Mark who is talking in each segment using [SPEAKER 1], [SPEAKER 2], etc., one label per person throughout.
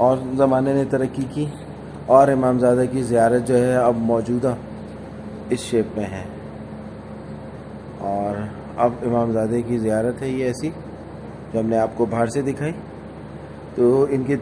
[SPEAKER 1] اور زمانے نے ترقی کی اور امام زادہ کی زیارت جو ہے اب موجودہ اس شیپ میں ہے. اور اب امام زادہ کی زیارت ہے یہ ایسی جو ہم نے آپ کو باہر سے دکھائی. تو ان کے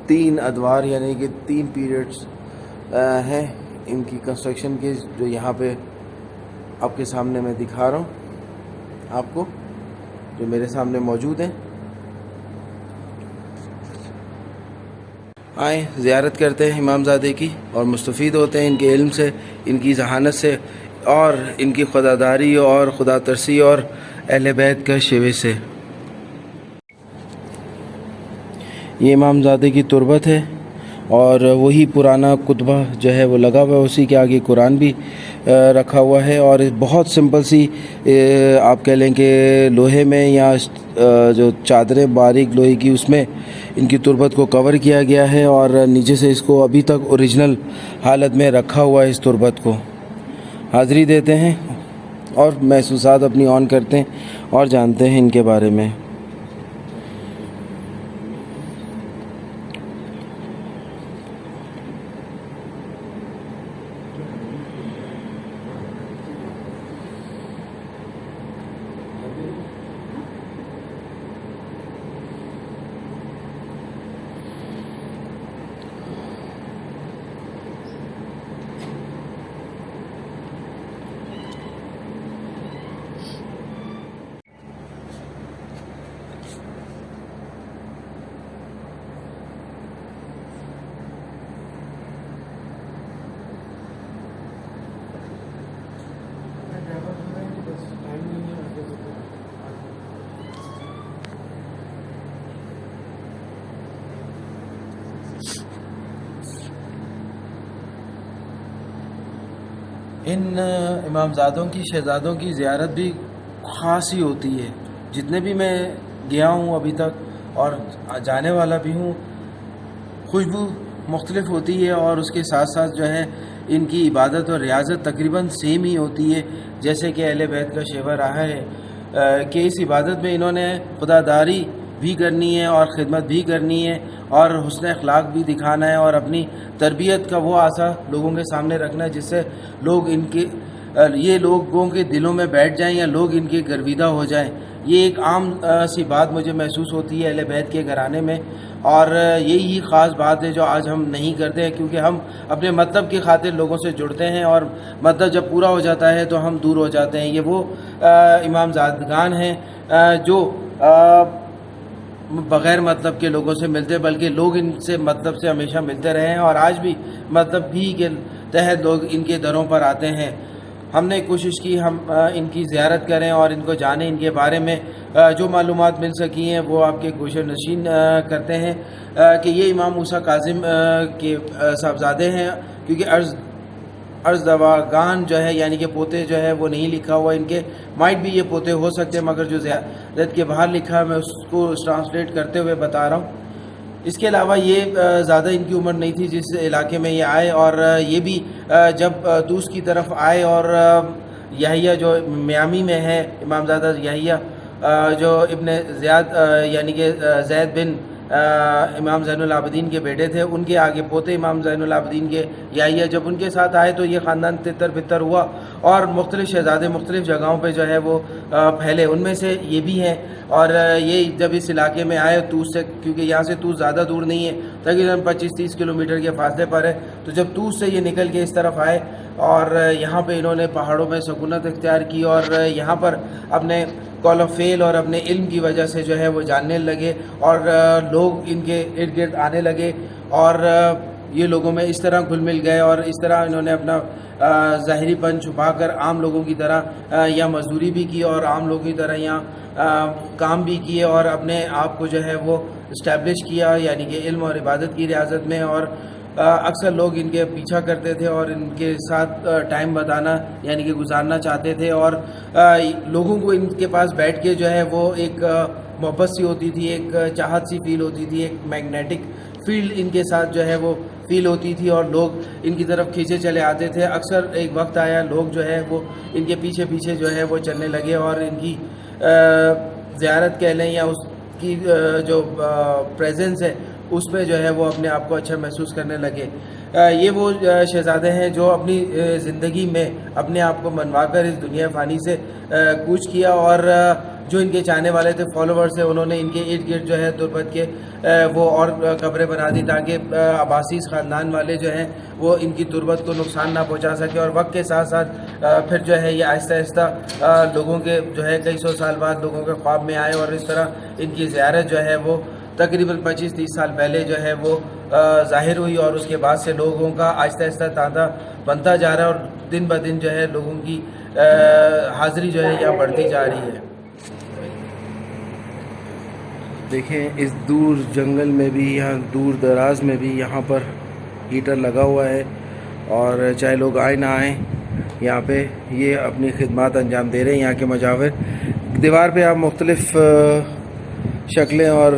[SPEAKER 1] 3 ادوار یعنی کہ 3 پیریڈز ہیں ان کی کنسٹرکشن کے, جو یہاں پہ آپ کے سامنے میں دکھا رہا ہوں آپ کو, جو میرے سامنے موجود ہیں. آئیں زیارت کرتے ہیں امام زادہ کی اور مستفید ہوتے ہیں ان کے علم سے, ان کی ذہانت سے اور ان کی خداداری اور خدا ترسی اور اہل بیت کا شیوے سے. یہ امام زادہ کی تربت ہے اور وہی پرانا کتبہ جو ہے وہ لگا ہوا ہے, اسی کے آگے قرآن بھی رکھا ہوا ہے. اور بہت سمپل سی آپ کہہ لیں کہ لوہے میں یا جو چادریں باریک لوہے کی اس میں ان کی تربت کو کور کیا گیا ہے اور نیچے سے اس کو ابھی تک اوریجنل حالت میں رکھا ہوا ہے. اس تربت کو حاضری دیتے ہیں اور محسوسات اپنی آن کرتے ہیں اور جانتے ہیں ان کے بارے میں. ان امام زادوں کی شہزادوں کی زیارت بھی خاص ہی ہوتی ہے. جتنے بھی میں گیا ہوں ابھی تک اور جانے والا بھی ہوں, خوشبو مختلف ہوتی ہے اور اس کے ساتھ ساتھ جو ہے ان کی عبادت اور ریاضت تقریباً سیم ہی ہوتی ہے جیسے کہ اہل بیت کا شیوہ رہا ہے کہ اس عبادت میں انہوں نے خدا داری بھی کرنی ہے اور خدمت بھی کرنی ہے اور حسن اخلاق بھی دکھانا ہے اور اپنی تربیت کا وہ آسا لوگوں کے سامنے رکھنا ہے جس سے لوگ یہ لوگوں کے دلوں میں بیٹھ جائیں یا لوگ ان کے گرویدہ ہو جائیں. یہ ایک عام سی بات مجھے محسوس ہوتی ہے اہل بیت کے گھرانے میں اور یہی خاص بات ہے جو آج ہم نہیں کرتے ہیں کیونکہ ہم اپنے مطلب کی خاطر لوگوں سے جڑتے ہیں اور مطلب جب پورا ہو جاتا ہے تو ہم دور ہو جاتے ہیں. یہ وہ امام زادگان ہیں جو بغیر مطلب کے لوگوں سے ملتے بلکہ لوگ ان سے مطلب سے ہمیشہ ملتے رہے ہیں اور آج بھی مطلب بھی کے تحت لوگ ان کے دروں پر آتے ہیں. ہم نے کوشش کی ہم ان کی زیارت کریں اور ان کو جانیں, ان کے بارے میں جو معلومات مل سکی ہیں وہ آپ کے گوشہ نشین کرتے ہیں کہ یہ امام موسیٰ کاظم کے صاحبزادے ہیں کیونکہ ارزدواگان جو ہے یعنی کہ پوتے جو ہے وہ نہیں لکھا ہوا ان کے, مائٹ بھی یہ پوتے ہو سکتے ہیں مگر جو زیارت کے باہر لکھا ہے میں اس کو ٹرانسلیٹ کرتے ہوئے بتا رہا ہوں. اس کے علاوہ یہ زیادہ ان کی عمر نہیں تھی جس علاقے میں یہ آئے اور یہ بھی جب طوس کی طرف آئے اور یحییٰ جو میامی میں ہے امام زادہ یحییٰ جو ابن زیاد یعنی کہ زید بن امام زین العابدین کے بیٹے تھے, ان کے آگے پوتے امام زین العابدین کے یحییٰ جب ان کے ساتھ آئے تو یہ خاندان تتر بتر ہوا اور مختلف شہزادے مختلف جگہوں پہ جو ہے وہ پھیلے. ان میں سے یہ بھی ہیں اور یہ جب اس علاقے میں آئے طوس سے, کیونکہ یہاں سے طوس زیادہ دور نہیں ہے تقریباً 25-30 کلومیٹر کے فاصلے پر ہے, تو جب طوس سے یہ نکل کے اس طرف آئے اور یہاں پہ انہوں نے پہاڑوں میں سکونت اختیار کی اور یہاں پر اپنے قول و فعل اور اپنے علم کی وجہ سے جو ہے وہ جاننے لگے اور لوگ ان کے ارد گرد آنے لگے اور یہ لوگوں میں اس طرح گھل مل گئے اور اس طرح انہوں نے اپنا ظاہری پن چھپا کر عام لوگوں کی طرح یا مزدوری بھی کی اور عام لوگوں کی طرح یہاں کام بھی کیے اور اپنے آپ کو جو ہے وہ اسٹیبلش کیا یعنی کہ علم اور عبادت کی ریاضت میں. اور اکثر لوگ ان کے پیچھا کرتے تھے اور ان کے ساتھ ٹائم بتانا یعنی کہ گزارنا چاہتے تھے اور لوگوں کو ان کے پاس بیٹھ کے جو ہے وہ ایک محبت سی ہوتی تھی, ایک چاہت سی فیل ہوتی تھی, ایک میگنیٹک فیلڈ ان کے ساتھ جو ہے وہ فیل ہوتی تھی اور لوگ ان کی طرف کھینچے چلے آتے تھے. اکثر ایک وقت آیا لوگ جو ہے وہ ان کے پیچھے پیچھے جو ہے وہ چلنے لگے اور ان کی زیارت کہہ لیں یا اس کی جو پریزنس ہے اس پہ جو ہے وہ اپنے آپ کو اچھا محسوس کرنے لگے. یہ وہ شہزادے ہیں جو اپنی زندگی میں اپنے آپ کو منوا کر اس دنیا فانی سے کوچ کیا, اور جو ان کے چاہنے والے تھے, فالوورز تھے, انہوں نے ان کے ارد گرد جو ہے تربت کے وہ اور قبریں بنا دی تاکہ عباسیز خاندان والے جو ہیں وہ ان کی تربت کو نقصان نہ پہنچا سکے. اور وقت کے ساتھ ساتھ پھر جو ہے یہ آہستہ آہستہ لوگوں کے جو ہے کئی سو سال بعد لوگوں کے خواب میں آئے, اور اس طرح ان کی زیارت جو ہے وہ تقریباً 25-30 سال پہلے جو ہے وہ ظاہر ہوئی, اور اس کے بعد سے لوگوں کا آہستہ آہستہ تعداد بنتا جا رہا ہے, اور دن بہ دن جو ہے لوگوں کی حاضری جو ہے یہاں بڑھتی جا رہی ہے. دیکھیں اس دور جنگل میں بھی, یہاں دور دراز میں بھی یہاں پر ہیٹر لگا ہوا ہے, اور چاہے لوگ آئیں نہ آئیں یہاں پہ یہ اپنی خدمات انجام دے رہے ہیں. یہاں کے مجاور دیوار پہ آپ مختلف شکلیں اور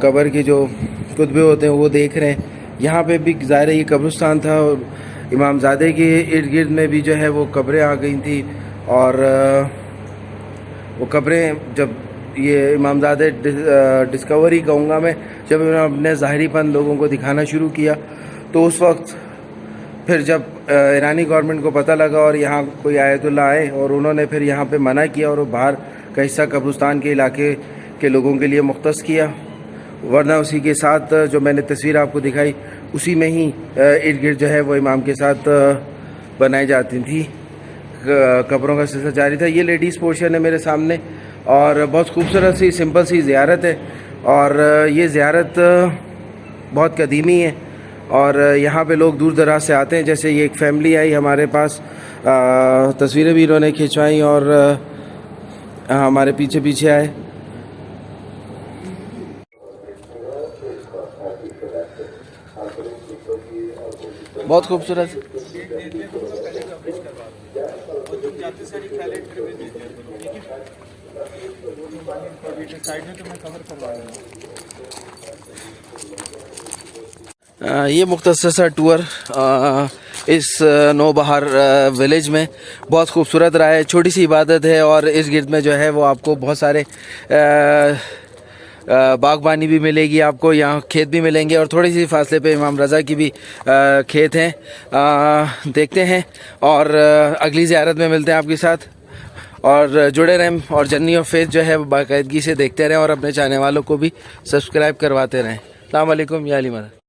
[SPEAKER 1] قبر کے جو کتبے ہوتے ہیں وہ دیکھ رہے ہیں. یہاں پہ بھی ظاہر یہ قبرستان تھا, اور امام زادے کے ارد گرد میں بھی جو ہے وہ قبریں آ گئی تھیں, اور وہ قبریں جب یہ امام زادے ڈسکوری کہوں گا میں, جب انہوں نے اپنے ظاہری پن لوگوں کو دکھانا شروع کیا تو اس وقت پھر جب ایرانی گورنمنٹ کو پتہ لگا اور یہاں کوئی آیت اللہ آئے, اور انہوں نے پھر یہاں پہ منع کیا اور وہ باہر کا حصہ قبرستان کے علاقے کے لوگوں کے لیے مختص کیا. ورنہ اسی کے ساتھ جو میں نے تصویر آپ کو دکھائی اسی میں ہی ارد گرد جو ہے وہ امام کے ساتھ بنائی جاتی تھی, قبروں کا سلسلہ جاری تھا. یہ لیڈیز پورشن ہے میرے سامنے, اور بہت خوبصورت سی سمپل سی زیارت ہے, اور یہ زیارت بہت قدیمی ہے, اور یہاں پہ لوگ دور دراز سے آتے ہیں. جیسے یہ ایک فیملی آئی ہمارے پاس, تصویریں بھی انہوں نے کھنچوائیں اور ہمارے پیچھے پیچھے آئے. بہت خوبصورت. یہ مختصر سا ٹور اس نو بہار ولیج میں بہت خوبصورت رہا ہے. چھوٹی سی عبادت ہے, اور اس گرد میں جو ہے وہ آپ کو بہت سارے باغبانی بھی ملے گی, آپ کو یہاں کھیت بھی ملیں گے, اور تھوڑی سی فاصلے پہ امام رضا کی بھی کھیت ہیں. دیکھتے ہیں اور اگلی زیارت میں ملتے ہیں آپ کے ساتھ, اور جڑے رہیں, اور جرنی آف فیتھ جو ہے باقاعدگی سے دیکھتے رہیں, اور اپنے چاہنے والوں کو بھی سبسکرائب کرواتے رہیں. السلام علیکم. یا علی مدد.